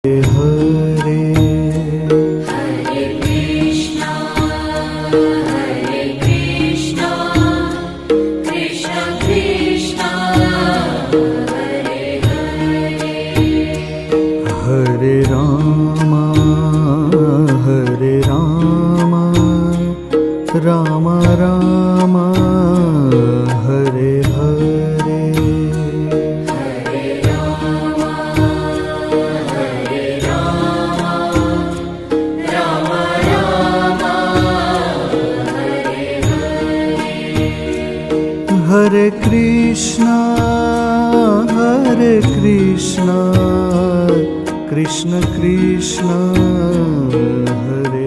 Hare Hare Krishna Krishna Krishna Hare Hare Hare Ram Ram Ram Hare Hare Hare Ram Ram Ram Hare Hare Hare Krishna Krishna Krishna Hare